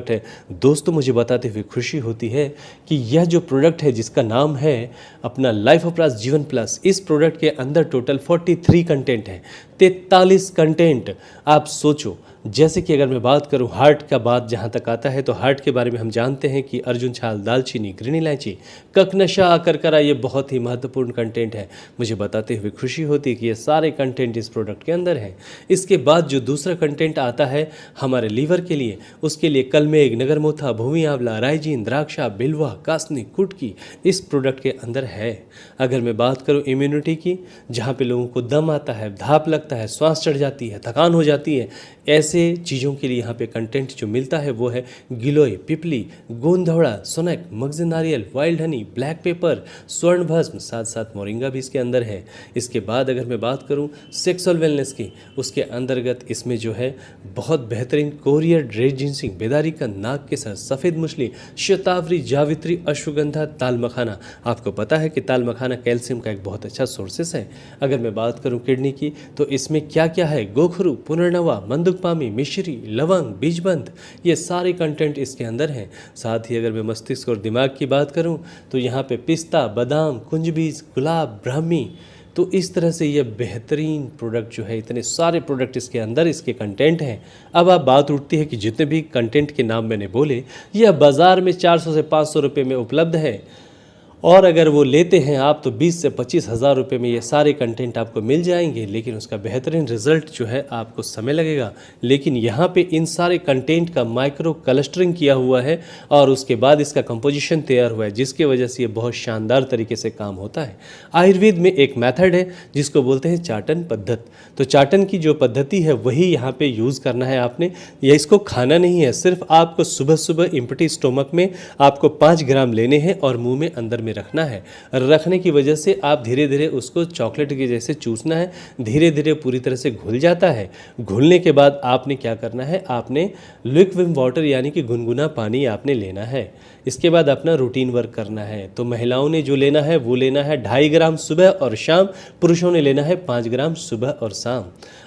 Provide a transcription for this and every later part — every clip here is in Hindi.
है। दोस्तों, मुझे बताते हुए खुशी होती है कि यह जो प्रोडक्ट है जिसका नाम है अपना लाइफ ऑफ प्लस जीवन प्लस, इस प्रोडक्ट के अंदर टोटल 43 कंटेंट है, 43 कंटेंट। आप सोचो, जैसे कि अगर मैं बात करूं हार्ट का बात जहां तक आता है तो हार्ट के बारे में हम जानते हैं कि अर्जुन छाल, दालचीनी, ग्रीन इलायची, ककनशा, अकरकरा, ये बहुत ही महत्वपूर्ण कंटेंट है। मुझे बताते हुए खुशी होती है कि ये सारे कंटेंट इस प्रोडक्ट के अंदर हैं। इसके बाद जो दूसरा कंटेंट आता है हमारे लीवर के लिए, उसके लिए कलमेघ, नगरमोथा, भूमि आंवला, राइजीन, द्राक्षा, बिल्वा, कासनी, कुटकी इस प्रोडक्ट के अंदर है। अगर मैं बात करूं इम्यूनिटी की, जहां पे लोगों को दम आता है, धाप लगता है, श्वास चढ़ जाती है, थकान हो जाती है, ऐसे चीज़ों के लिए यहाँ पे कंटेंट जो मिलता है वो है गिलोय, पिपली, गोंधवड़ा, सोनक, मगज नारियल, वाइल्ड हनी, ब्लैक पेपर, स्वर्ण भस्म, साथ साथ मोरिंगा भी इसके अंदर है। इसके बाद अगर मैं बात करूं सेक्सुअल वेलनेस की, उसके अंतर्गत इसमें जो है बहुत बेहतरीन कोरियर, ड्रेड जिनसिंग, बेदारी का, नाग के सर, सफ़ेद मुछली, शतावरी, जावित्री, अश्वगंधा, ताल मखाना। आपको पता है कि ताल मखाना कैल्शियम का एक बहुत अच्छा सोर्सेस है। अगर मैं बात करूं किडनी की तो इसमें क्या क्या है, गोखरू, पुनर्नवा, मंदुकपामी, मिश्री, लवंग, बीजबंद, ये सारे कंटेंट इसके अंदर हैं। साथ ही अगर मैं मस्तिष्क और दिमाग की बात करूं तो यहाँ पे पिस्ता, बादाम, कुंजबीज, गुलाब, ब्राह्मी, तो इस तरह से ये बेहतरीन प्रोडक्ट जो है, इतने सारे प्रोडक्ट इसके अंदर इसके कंटेंट हैं। अब आप बात उठती है कि जितने भी कंटेंट के नाम मैंने बोले यह बाज़ार में 400 से 500 रुपये में उपलब्ध है, और अगर वो लेते हैं आप तो 20 से 25 हज़ार रुपये में ये सारे कंटेंट आपको मिल जाएंगे, लेकिन उसका बेहतरीन रिजल्ट जो है आपको समय लगेगा। लेकिन यहाँ पे इन सारे कंटेंट का माइक्रो क्लस्टरिंग किया हुआ है और उसके बाद इसका कंपोजिशन तैयार हुआ है, जिसकी वजह से ये बहुत शानदार तरीके से काम होता है। आयुर्वेद में एक मेथड है जिसको बोलते हैं चाटन पद्धत। तो चाटन की जो पद्धति है वही यहाँ पे यूज़ करना है आपने, या इसको खाना नहीं है, सिर्फ आपको सुबह सुबह इम्पटी स्टोमक में आपको 5 ग्राम लेने हैं और मुंह में अंदर में रखना है। रखने की वजह से आप धीरे धीरे उसको चॉकलेट के जैसे चूसना है, धीरे धीरे पूरी तरह से घुल जाता है। घुलने के बाद आपने क्या करना है, आपने लिक्विड वाटर यानी कि गुनगुना पानी आपने लेना है। इसके बाद अपना रूटीन वर्क करना है। तो महिलाओं ने जो लेना है वो लेना है 2.5 ग्राम सुबह और शाम, पुरुषों ने लेना है 5 ग्राम सुबह और शाम।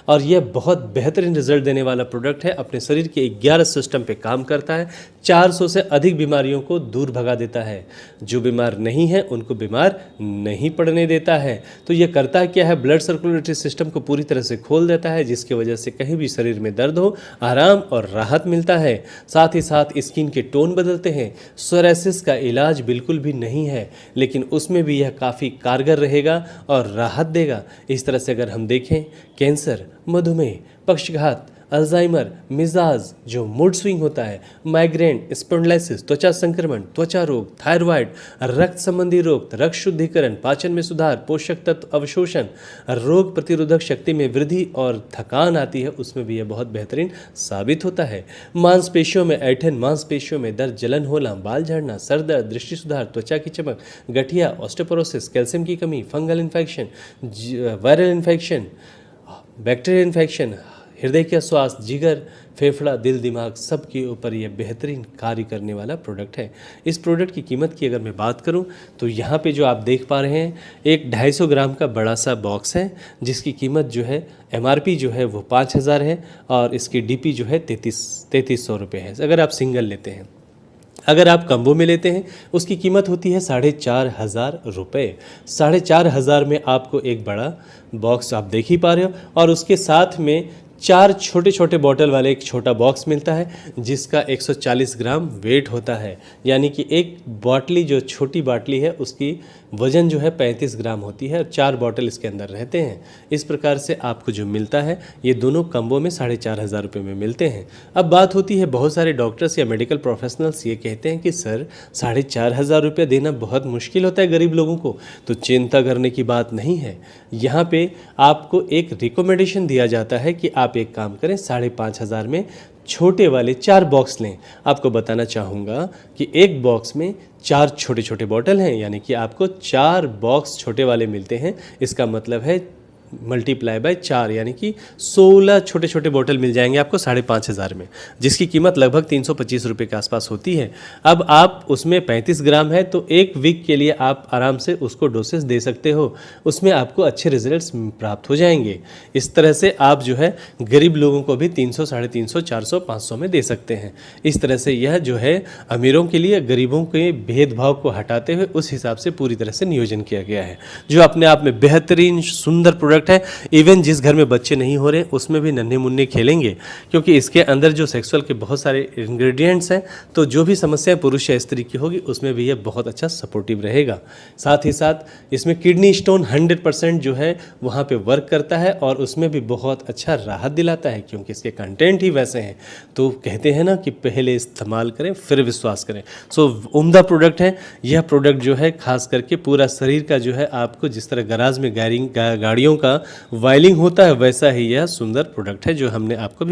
और यह बहुत बेहतरीन रिजल्ट देने वाला प्रोडक्ट है। अपने शरीर के 11 सिस्टम पे काम करता है, 400 से अधिक बीमारियों को दूर भगा देता है। जो बीमार नहीं है उनको बीमार नहीं पड़ने देता है। तो यह करता क्या है, ब्लड सर्कुलेटरी सिस्टम को पूरी तरह से खोल देता है, जिसकी वजह से कहीं भी शरीर में दर्द हो आराम और राहत मिलता है। साथ ही साथ स्किन के टोन बदलते हैं। सोरायसिस का इलाज बिल्कुल भी नहीं है, लेकिन उसमें भी यह काफ़ी कारगर रहेगा और राहत देगा। इस तरह से अगर हम देखें, कैंसर, मधुमेह, पक्षघात, अल्जाइमर, मिजाज, जो मूड स्विंग होता है, माइग्रेन, स्पॉन्डिलाइसिस, त्वचा संक्रमण, त्वचा रोग, थायराइड, रक्त संबंधी रोग, रक्त शुद्धिकरण, पाचन में सुधार, पोषक तत्व अवशोषण, रोग प्रतिरोधक शक्ति में वृद्धि और थकान आती है, उसमें भी यह बहुत बेहतरीन साबित होता है। मांसपेशियों में ऐंठन, मांसपेशियों में दर्द, जलन होना, बाल झड़ना, सर दर्द, दृष्टि सुधार, त्वचा की चमक, गठिया, ऑस्टियोपोरोसिस, कैल्शियम की कमी, fungal infection, viral infection, bacterial infection, हृदय का स्वास्थ्य, जिगर, फेफड़ा, दिल, दिमाग, सब के ऊपर यह बेहतरीन कार्य करने वाला प्रोडक्ट है। इस प्रोडक्ट की कीमत की अगर मैं बात करूं तो यहाँ पे जो आप देख पा रहे हैं एक 250 ग्राम का बड़ा सा बॉक्स है, जिसकी कीमत जो है MRP जो है वो 5000 है और इसकी DP जो है 3300 रुपये है अगर आप सिंगल लेते हैं। अगर आप कम्बो में लेते हैं उसकी कीमत होती है 4500 रुपये। 4500 में आपको एक बड़ा बॉक्स आप देख ही पा रहे हो, और उसके साथ में 4 छोटे छोटे बॉटल वाले एक छोटा बॉक्स मिलता है जिसका 140 ग्राम वेट होता है। यानी कि एक बाटली, जो छोटी बाटली है, उसकी वज़न जो है 35 ग्राम होती है और 4 बॉटल इसके अंदर रहते हैं। इस प्रकार से आपको जो मिलता है ये दोनों कम्बो में 4500 रुपये में मिलते हैं। अब बात होती है, बहुत सारे डॉक्टर्स या मेडिकल प्रोफेशनल्स ये कहते हैं कि सर 4500 रुपये देना बहुत मुश्किल होता है गरीब लोगों को। तो चिंता करने की बात नहीं है। यहाँ पे आपको एक रिकमेंडेशन दिया जाता है कि आप एक काम करें, 5500 में छोटे वाले 4 बॉक्स लें। आपको बताना चाहूँगा कि एक बॉक्स में 4 छोटे छोटे बॉटल हैं, यानी कि आपको 4 बॉक्स छोटे वाले मिलते हैं। इसका मतलब है मल्टीप्लाई बाय 4 यानी कि 16 छोटे छोटे बोतल मिल जाएंगे आपको 5,500 में, जिसकी कीमत लगभग 325 रुपये के आसपास होती है। अब आप उसमें 35 ग्राम है तो एक वीक के लिए आप आराम से उसको डोसेस दे सकते हो, उसमें आपको अच्छे रिजल्ट्स प्राप्त हो जाएंगे। इस तरह से आप जो है गरीब लोगों को भी 300, 350, 400, 500 में दे सकते हैं। इस तरह से यह जो है अमीरों के लिए गरीबों के भेदभाव को हटाते हुए उस हिसाब से पूरी तरह से नियोजन किया गया है, जो अपने आप में बेहतरीन सुंदर प्रोडक्ट है। इवन जिस घर में बच्चे नहीं हो रहे उसमें भी नन्हे मुन्ने खेलेंगे, क्योंकि इसके अंदर जो सेक्सुअल के बहुत सारे इंग्रेडिएंट्स हैं, तो जो भी समस्या पुरुष या स्त्री की होगी उसमें भी यह बहुत अच्छा सपोर्टिव रहेगा। साथ ही साथ इसमें किडनी स्टोन 100% जो है वहाँ पे वर्क करता है और उसमें भी बहुत अच्छा राहत दिलाता है, क्योंकि इसके कंटेंट ही वैसे हैं। तो कहते हैं ना कि पहले इस्तेमाल करें फिर विश्वास करें। सो उम्दा प्रोडक्ट है यह प्रोडक्ट, जो है खास करके पूरा शरीर का जो है आपको जिस तरह गराज में गाड़ियों का वायलिंग होता है वैसा ही यह सुंदर प्रोडक्ट है जो हमने आपको भी